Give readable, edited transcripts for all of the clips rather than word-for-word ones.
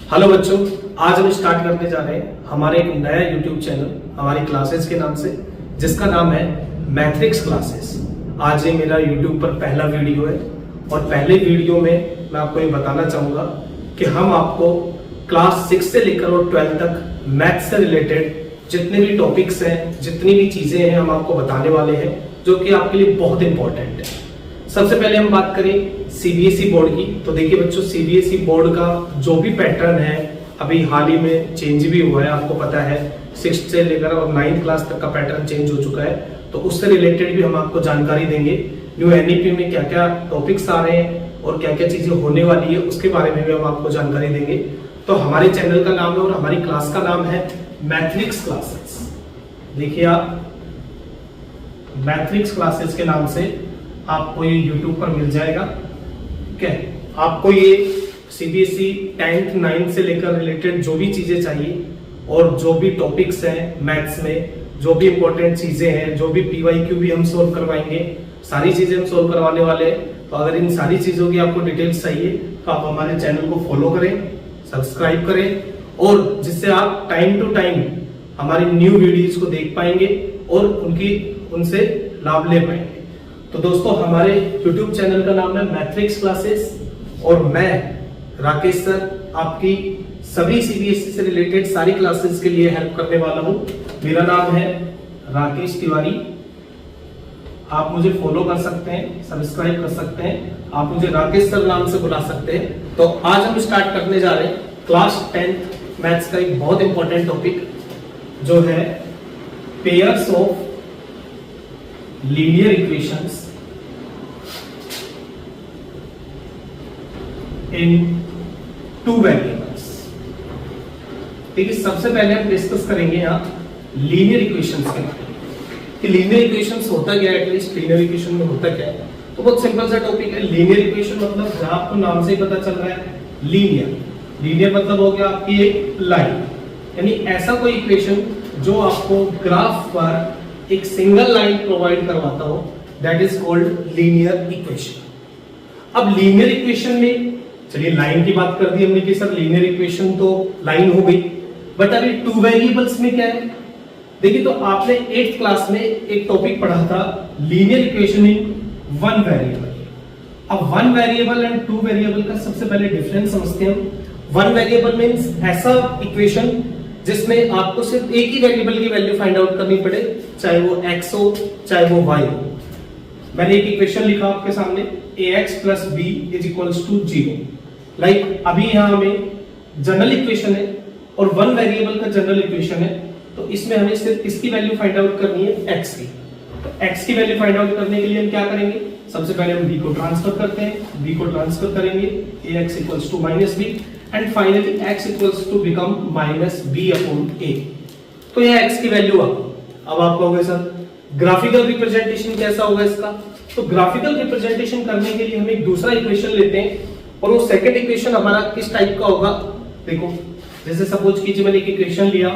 Hello बच्चों, आज हम स्टार्ट करने जा रहे हैं हमारे एक नया यूट्यूब चैनल हमारी क्लासेस के नाम से, जिसका नाम है मैथ्रिक्स क्लासेस। आज ये मेरा यूट्यूब पर पहला वीडियो है और पहले वीडियो में मैं आपको ये बताना चाहूंगा कि हम आपको क्लास 6 से लेकर और 12 तक मैथ्स से रिलेटेड जितने भी टॉपिक्स हैं, जितनी भी चीजें हैं, हम आपको बताने वाले हैं जो कि आपके लिए बहुत इंपॉर्टेंट है। सबसे पहले हम बात करें सीबीएसई बोर्ड की, तो देखिए बच्चों, सीबीएसई बोर्ड का जो भी पैटर्न है अभी हाल ही में चेंज भी हुआ है। आपको पता है 6th से लेकर और 9th क्लास तक का पैटर्न चेंज हो चुका है, तो उससे रिलेटेड भी हम आपको जानकारी देंगे। न्यू एनईपी में क्या क्या टॉपिक्स आ रहे हैं और क्या क्या चीजें होने वाली है, उसके बारे में भी हम आपको जानकारी देंगे। तो हमारे चैनल का नाम है और हमारी क्लास का नाम है मैथ्रिक्स क्लासेस। देखिए आप, मैथ्रिक्स क्लासेस के नाम से आपको ये YouTube पर मिल जाएगा। ठीक है, आपको ये सीबीएसई 10th 9th से लेकर रिलेटेड जो भी चीजें चाहिए और जो भी टॉपिक्स हैं मैथ्स में, जो भी इंपॉर्टेंट चीजें हैं, जो भी पीवाईक्यू भी हम सोल्व करवाएंगे, सारी चीजें हम सोल्व करवाने वाले हैं। तो अगर इन सारी चीजों की आपको डिटेल्स चाहिए तो आप हमारे चैनल को फॉलो करें, सब्सक्राइब करें, और जिससे आप टाइम टू टाइम हमारी न्यू वीडियोज को देख पाएंगे और उनसे लाभ ले पाएंगे। तो दोस्तों, हमारे YouTube चैनल का नाम है मैथ्रिक्स क्लासेस और मैं राकेश सर आपकी सभी सीबीएसई से रिलेटेड सारी क्लासेस के लिए हेल्प करने वाला हूं। मेरा नाम है राकेश तिवारी। आप मुझे फॉलो कर सकते हैं, सब्सक्राइब कर सकते हैं, आप मुझे राकेश सर नाम से बुला सकते हैं। तो आज हम स्टार्ट करने जा रहे हैं क्लास 10th मैथ्स का एक बहुत इंपॉर्टेंट टॉपिक जो है pairs of linear equations in two variables. ठीक है, सबसे पहले हम डिस्कस करेंगे यहाँ लीनियर इक्वेशंस के बारे में कि लीनियर इक्वेशंस होता क्या है, एटलीस्ट लीनियर इक्वेशन में होता क्या है। तो बहुत सिंपल सा टॉपिक है। लीनियर इक्वेशन मतलब आपको नाम से ही पता चल रहा है, लीनियर। लीनियर मतलब हो गया आपकी एक लाइन, यानी ऐसा कोई इक्वेशन जो आपको ग्राफ पर एक सिंगल लाइन प्रोवाइड करवाता हो, that is called linear equation. अब लीनियर इक्वेशन में चलिए लाइन की बात कर दी हमने कि सर लीनियर इक्वेशन तो लाइन हो गई, बट अभी टू वेरिएबल्स में क्या है। देखिए, तो आपने 8th क्लास में एक टॉपिक पढ़ा था linear equation in one variable. अब one variable and two variable का सबसे पहले डिफरेंस समझते हैं हम। वन वेरिएबल मींस ऐसा इक्वेशन जिसमें आपको सिर्फ एक ही वेरिएबल की वैल्यू फाइंड आउट करनी पड़े, चाहे वो x हो चाहे वो y हो। मैंने एक इक्वेशन लिखा आपके सामने, ax + b = 0। लाइक अभी यहाँ हमें जनरल इक्वेशन है और वन वेरिएबल का जनरल इक्वेशन है, तो इसमें हमें सिर्फ इसकी वैल्यू फाइंड आउट करनी है x की। तो x की वैल्यू फाइंड आउट करने के लिए हम क्या करेंगे, सबसे पहले हम b को ट्रांसफर करते हैं, b को ट्रांसफर करेंगे ax = -b and finally x = become -b/a। तो यह x की वैल्यू अब आप कहोगे सर ग्राफिकल रिप्रेजेंटेशन कैसा होगा इसका। तो ग्राफिकल रिप्रेजेंटेशन करने के लिए हम एक दूसरा इक्वेशन लेते हैं और वो सेकंड इक्वेशन हमारा किस टाइप का होगा। देखो, जैसे सपोज कीजिए मैंने एक इक्वेशन लिया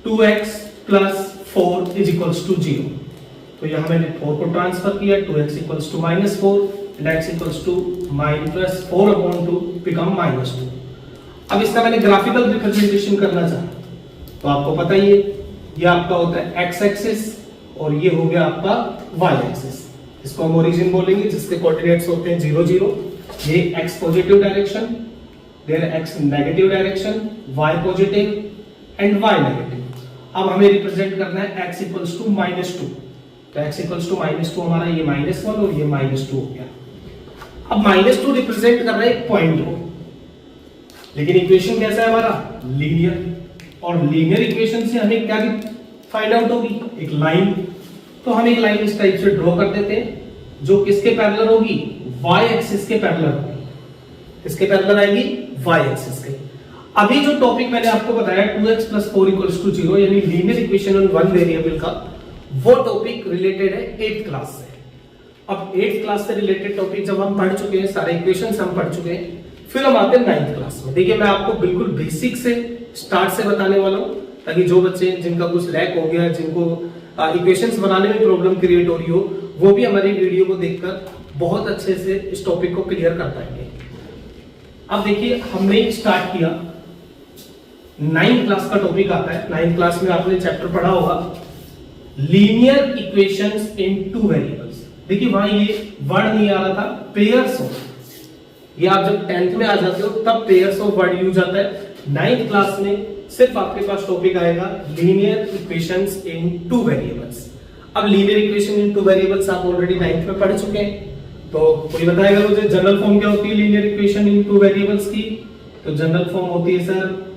2x + 4 = 0। तो यहां मैंने 4 को ट्रांसफर किया, 2x = -4 and x = -4/2 become -2। अब इसका मैंने ग्राफिकल रिप्रेजेंटेशन करना चाहा, तो आपको पता ही है ये आपका होता है x एक्सिस और ये हो गया आपका y एक्सिस। इसको हम ओरिजिन बोलेंगे जिसके कोऑर्डिनेट्स होते हैं 0 0। ये x positive direction, there x negative direction, y positive and y negative. अब हमें रिप्रेजेंट करना है x = -2। तो x = -2 हमारा ये -1 और ये -2 हो गया। अब -2 रिप्रेजेंट कर रहा है एक पॉइंट को, लेकिन इक्वेशन कैसा है हमारा, लीनियर। और लीनियर इक्वेशन से हमें क्या फाइंड आउट होगी, एक लाइन। तो हम एक लाइन इस टाइप से ड्रॉ कर देते हैं जो किसके पैरेलल होगी, y एक्सिस के पैरेलल होगी। किसके पैरेलल आएगी, y एक्सिस के। अभी जो टॉपिक मैंने आपको बताया 2x + 4 = 0 यानी linear equation on one variable का, वो टॉपिक रिलेटेड है 8th क्लास से। अब 8th क्लास से रिलेटेड टॉपिक जब हम पढ़ चुके हैं, सारे इक्वेशंस हम पढ़ चुके हैं, फिर हम आते हैं 9th क्लास में। देखिए, मैं आपको बिल्कुल बेसिक से स्टार्ट से बताने वाला हूं, ताकि जो बच्चे जिनका कुछ लैक हो गया, जिनको इक्वेशंस बनाने में प्रॉब्लम क्रिएट हो रही हो, वो भी हमारी वीडियो को देखकर बहुत अच्छे से इस टॉपिक को क्लियर कर पाएंगे। अब देखिए हमने स्टार्ट किया, 9th क्लास का टॉपिक आता है, 9th क्लास में आपने चैप्टर पढ़ा होगा linear equations in two variables. देखिए वहां ये वर्ड नहीं आ रहा था पेयर्स ऑफ, ये आप जब 10th में आ जाते हो तब पेयर्स ऑफ वर्ड यूज आता है। 9th क्लास में सिर्फ आपके पास टॉपिक आएगा linear equations in two variables. अब linear equation in two variables आप ऑलरेडी 9th में पढ़ चुके हैं, तो कोई बताएगा मुझे जनरल फॉर्म क्या होती है linear equation in two variables की? तो जनरल फॉर्म होती है sir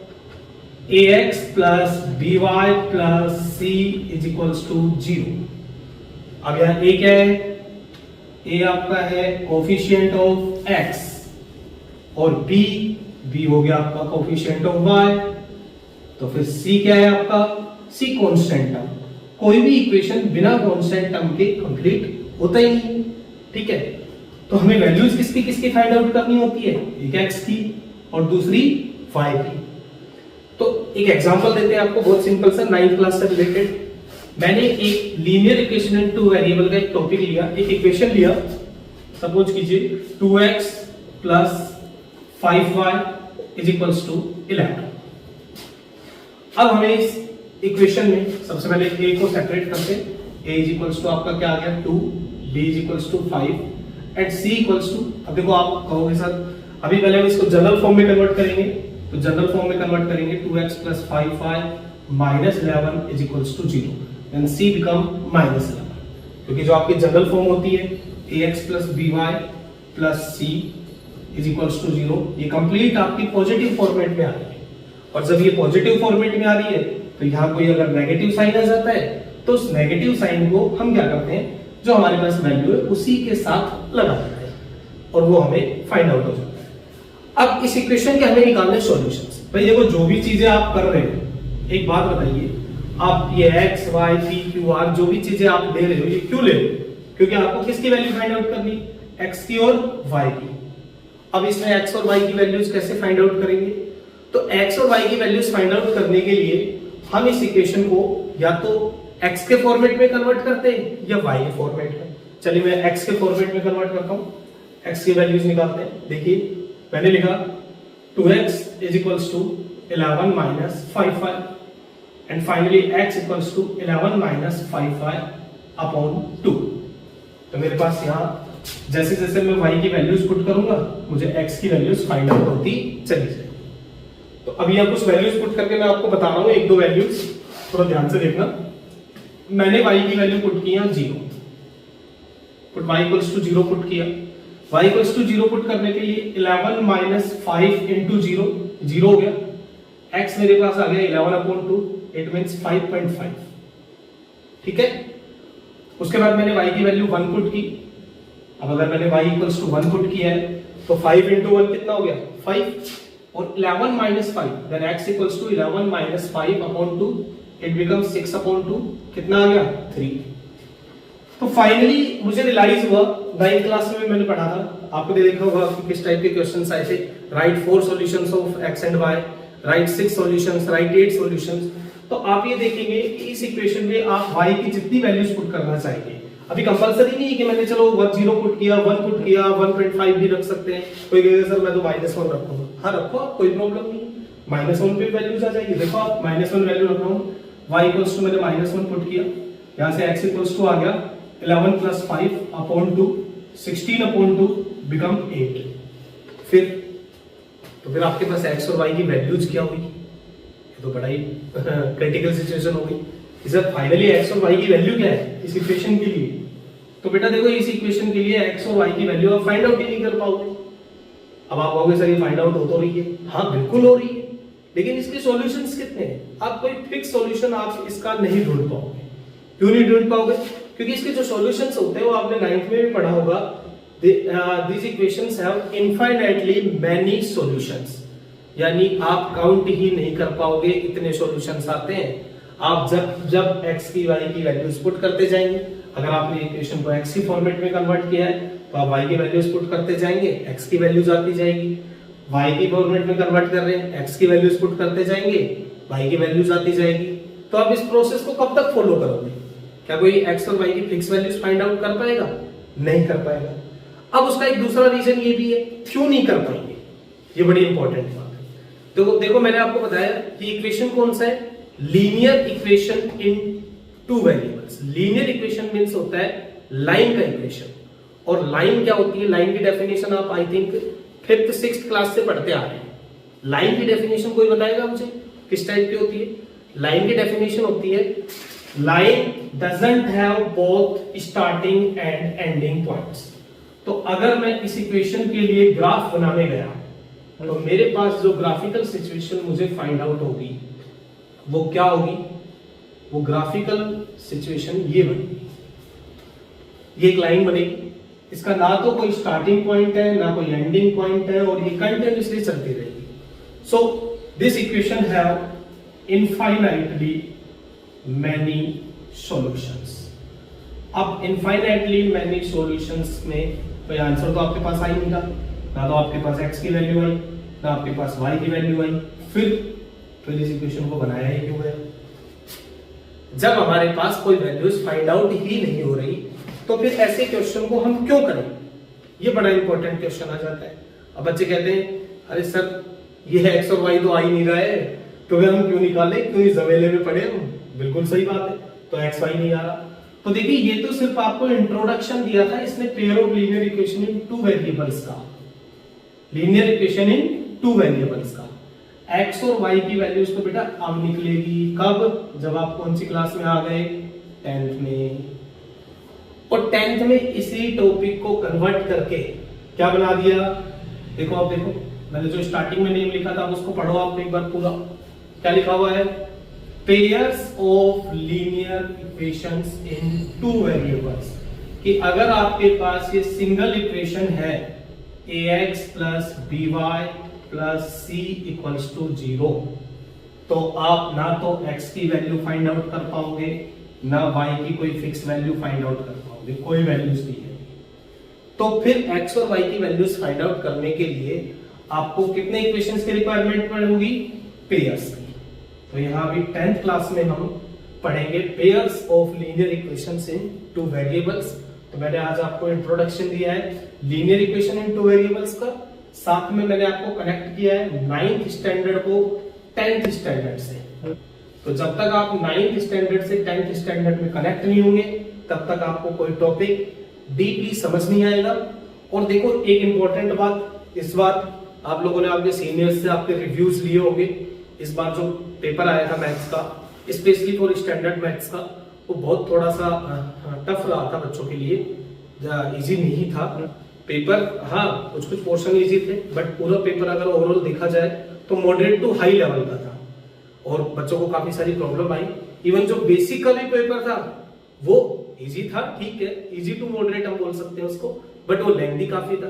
ax plus by plus c is equals to 0। अब यहाँ a क्या है? a आपका है कोफिशिएंट ऑफ x और b हो गया आपका कोफिशिएंट ऑफ y, तो फिर c क्या है आपका? c constant term. कोई भी इक्वेशन बिना कांस्टेंट टर्म के कंप्लीट होता ही नहीं, ठीक है। तो हमें वैल्यूज किसकी किसकी फाइंड आउट करनी होती है? एक x की और दूसरी y की। तो एक एग्जांपल देते हैं आपको, बहुत सिंपल सा 9th क्लास से रिलेटेड। मैंने एक linear equation in to variable का एक टॉपिक लिया, एक इक्वेशन लिया, सपोज कीजिए 2x plus 5y is equals to 11। अब हमें इस इक्वेशन में सबसे पहले a को सेपरेट करते हैं। a is equals to आपका क्या आ गया 2, b is equals to 5 and c equals to, अब देखो आप कहोगे सर अभी पहले हम इसको जनरल फॉर्म में कन्वर्ट करेंगे, तो जनरल फॉर्म में कन्वर्ट करेंगे 2x plus 5y minus 11 is equals to 0, then c become minus 11, क्योंकि जो आपकी जनरल फॉर्म होती है ax plus by plus c is equals to 0, ये कंप्लीट आपकी पॉजिटिव फॉर्मेट में आ रही है। और जब ये पॉजिटिव फॉर्मेट में आ रही है तो यहाँ कोई अगर नेगेटिव साइन आ जाता है तो उस नेगेटिव साइन को हम क्या करते हैं, जो हमारे पास वैल्यू है उसी के साथ लगा देते हैं और वो हमें फाइंड आउट हो जाता है। अब इस इक्वेशन के हमें निकालने सॉल्यूशंस। भाई देखो जो भी चीजें आप कर रहे हो, एक बात बताइए, आप ये x y p q r जो भी चीजें आप ले रहे हो ये क्यों ले रहे हो? क्योंकि आपको किसकी वैल्यू फाइंड आउट करनी? x की और y की। अब इसमें x और y की वैल्यूज कैसे फाइंड आउट करेंगे? तो x और y की वैल्यूज फाइंड आउट करने के लिए हम इस इक्वेशन को या तो x के फॉर्मेट में कन्वर्ट करते हैं या y के फॉर्मेट में। चलिए मैं x के फॉर्मेट में कन्वर्ट करता हूं, x की वैल्यूज निकालते हैं। देखिए मैंने लिखा 2x is equals to 11 minus 5y and finally x equals to 11 minus 5y upon 2। तो मेरे पास यहाँ जैसे जैसे मैं y की वैल्यूज पुट करूंगा मुझे x की वैल्यूज फाइंड आउट होती चली जाएगी। तो अभी यहाँ कुछ वैल्यूज पुट करके मैं आपको बता रहा हूँ, एक दो वैल्यूज थोड़ा ध्यान से देखना। मैंने y की वैल्यू पुट की 0, put y equals to 0 put किया। y इक्वल्स टू 0 पुट करने के लिए 11 माइनस 5 इंटू 0, 0 हो गया। x मेरे पास आ गया 11/2, इट मींस 5.5, ठीक है। उसके बाद मैंने y की वैल्यू 1 पुट की। अब अगर मैंने y इक्वल्स टू 1 पुट किया है तो 5 इंटू 1 कितना हो गया? 5, और 11 minus 5, then x equals to 11 minus 5/2, it becomes 6/2, कितना आ गया? 3। तो फाइनली मुझे रियलाइज हुआ, 9th क्लास में मैंने पढ़ा था, आपको देखा होगा कि किस टाइप के क्वेश्चंस आए थे। Right 4 solutions of x and y, right 6 solutions, right 8 solutions. तो आप ये देखेंगे कि इस इक्वेशन में आप y की जितनी वैल्यूज पुट करना चाहेंगे, अभी कंपलसरी नहीं है कि मैंने चलो 0 पुट किया, 1 पुट किया, 1.5 भी रख सकते हैं। कोई कहेगा सर मैं तो -1 रखूंगा, हाँ रखो आप, कोई प्रॉब्लम नहीं, -1 पे वैल्यूज आ जाएगी। देखो आप -1 वैल्यू रख रहा हूँ, y इक्वल्स टू मैंने -1 पुट किया, यहाँ से x इक्वल्स टू आ गया 11 प्लस 5/2, 16/2 बिकम 8। फिर आपके पास x और y की वैल्यूज क्या हुई? ये तो बड़ा ही क्रिटिकल सिचुएशन हो गई। सर फाइनली x और y की वैल्यू क्या है इस इक्वेशन के लिए? तो बेटा देखो इस इक्वेशन के लिए x और y की वैल्यू आप फाइंड आउट ही नहीं कर पाओगे। अब आप कहोगे सर ये फाइंड आउट हो तो रही है, हाँ बिल्कुल हो रही है, लेकिन इसके सॉल्यूशंस कितने हैं? आप कोई फिक्स सॉल्यूशन आप इसका नहीं ढूंढ पाओगे। क्यों नहीं ढूंढ पाओगे? क्योंकि इसके जो सॉल्यूशंस होते हैं वो आपने 9th में भी पढ़ा होगा, these equations have infinitely many solutions, यानी आप काउंट ही नहीं कर पाओगे, इतने सॉल्यूशंस आते हैं। आप जब x की y की वैल्यूज पुट करते जाएंगे, अगर आपने इक्वेशन को x की फॉर्मेट में कन्वर्ट किया है तो आप y की वैल्यूज पुट करते जाएंगे, x की वैल्यूज आती जाएगी। y की फॉर्मेट में कन्वर्ट कर रहे हैं, x की वैल्यूज पुट करते जाएंगे, y की वैल्यूज आती जाएगी। तो आप इस प्रोसेस को कब तक फॉलो करोगे? क्या कोई x और y की फिक्स वैल्यूज फाइंड आउट कर पाएगा? नहीं कर पाएगा। अब उसका एक दूसरा रीजन ये भी है क्यों नहीं कर पाएंगे। ये बड़ी इंपॉर्टेंट बात है। तो देखो मैंने आपको बताया कि इक्वेशन कौन सा है, linear equation in two variables. Linear equation means होता है लाइन का इक्वेशन, और लाइन क्या होती है, लाइन की डेफिनेशन आप I think 5th 6th class से पढ़ते आ रहे हैं। लाइन की डेफिनेशन कोई बताएगा मुझे किस टाइप की होती है? लाइन की डेफिनेशन होती है line doesn't have both starting and ending points. तो अगर मैं इस इक्वेशन के लिए ग्राफ बनाने गया तो मेरे पास जो ग्राफिकल सिचुएशन मुझे फाइंड आउट होगी वो क्या होगी, वो ग्राफिकल सिचुएशन ये बनेगी, ये एक लाइन बनेगी, इसका ना तो कोई स्टार्टिंग पॉइंट है ना कोई एंडिंग पॉइंट है, और ये कंटिन्यूअसली चलती रहेगी। So this equation have infinitely many solutions. अब इनफाइनाइटली मैनी सॉल्यूशंस में कोई आंसर तो आपके पास आ ही नहीं रहा, ना तो आपके पास x की वैल्यू आई ना आपके पास y की वैल्यू आई, फिर इस इक्वेशन को बनाया ही क्यों है? जब हमारे पास कोई वैल्यूज फाइंड आउट ही नहीं हो रही तो फिर ऐसे क्वेश्चन को हम क्यों करें? ये बड़ा इंपॉर्टेंट क्वेश्चन आ जाता है। अब बच्चे कहते हैं अरे सर ये x और y तो आ ही नहीं रहा है, तो फिर हम क्यों निकालें, क्यों इस जमेले में पड़े हम? बिल्कुल सही बात है, तो x y नहीं आ रहा। तो देखिए ये तो सिर्फ आपको इंट्रोडक्शन दिया था, इसने pair of linear equation in two variables का, linear equation in two variables का। x और y की वैल्यूज तो बेटा अब निकलेगी कब, जब आप कौन सी क्लास में आ गए, 10th में। और 10th में इसी टॉपिक को कन्वर्ट करके क्या बना दिया, देखो आप देखो, मैंने जो स्टार्टिंग में नेम लिखा था उसको पढ़ो आप एक बार पूरा। क्या लिखा हुआ है? Pairs of linear equations in two variables. कि अगर आपके पास ये सिंगल इक्वेशन है ax plus by plus c equals to 0, तो आप ना तो x की वैल्यू फाइंड आउट कर पाओगे ना y की कोई फिक्स वैल्यू फाइंड आउट कर पाओगे, कोई वैल्यूज नहीं है। तो फिर x और y की वैल्यूज फाइंड आउट करने के लिए आपको कितने इक्वेशंस की रिक्वायरमेंट पड़ेगी? पेयर्स की। तो यहाँ अभी 10th क्लास में हम पढ़ेंगे pairs of linear equations in two variables. तो मैंने आज आपको इंट्रोडक्शन दिया है linear equation in two variables का, साथ में मैंने आपको कनेक्ट किया है 9th स्टैंडर्ड को 10th स्टैंडर्ड से। तो जब तक आप 9th स्टैंडर्ड से 10th स्टैंडर्ड में कनेक्ट नहीं होंगे तब तक आपको कोई टॉपिक डीपली समझ नहीं आएगा। और देखो एक इंपॉर्टेंट बात, इस बार आप लोगों ने आपके सीनियर्स से आपके रिव्यूज लिए होंगे। इस बार जो पेपर आया था मैथ्स का, स्पेशली फॉर स्टैंडर्ड मैथ्स का, वो बहुत थोड़ा सा टफ रहा था बच्चों के लिए, इजी नहीं था पेपर। हाँ कुछ कुछ पोर्शन इजी थे, बट पूरा पेपर अगर ओवरऑल देखा जाए तो मॉडरेट टू हाई लेवल का था और बच्चों को काफी सारी प्रॉब्लम आई। इवन जो बेसिक का भी पेपर था वो इजी था, ठीक है, इजी टू मॉडरेट हम बोल सकते हैं उसको, बट वो लेंथी काफी था।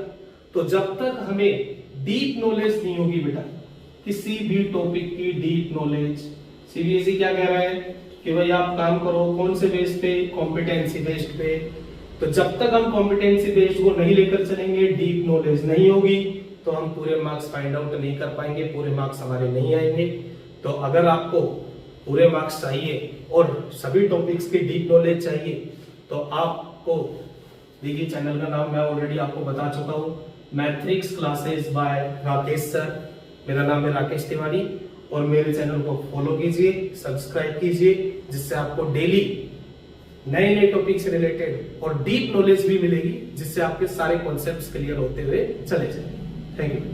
तो जब तक हमें डीप नॉलेज नहीं होगी बेटा, किसी भी टॉपिक की डीप नॉलेज, सीबीएसई क्या कह रहा है कि भाई आप काम करो कौन से बेस पे, कॉम्पिटेंसी बेस्ड पे। तो जब तक हम कॉम्पिटेंसी बेस्ड को नहीं लेकर चलेंगे, डीप नॉलेज नहीं होगी, तो हम पूरे मार्क्स फाइंड आउट नहीं कर पाएंगे, पूरे मार्क्स हमारे नहीं आएंगे। तो अगर आपको पूरे मार्क्स चाहिए और सभी टॉपिक्स की डीप नॉलेज चाहिए तो आपको देखिए चैनल का नाम मैं ऑलरेडी आपको बता चुका हूँ, मैथ्रिक्स क्लासेस बाय राकेश सर। मेरा नाम है राकेश तिवारी और मेरे चैनल को फॉलो कीजिए, सब्सक्राइब कीजिए, जिससे आपको डेली नए नए टॉपिक से रिलेटेड और डीप नॉलेज भी मिलेगी, जिससे आपके सारे कॉन्सेप्ट्स क्लियर होते हुए चले जाएंगे। Thank you.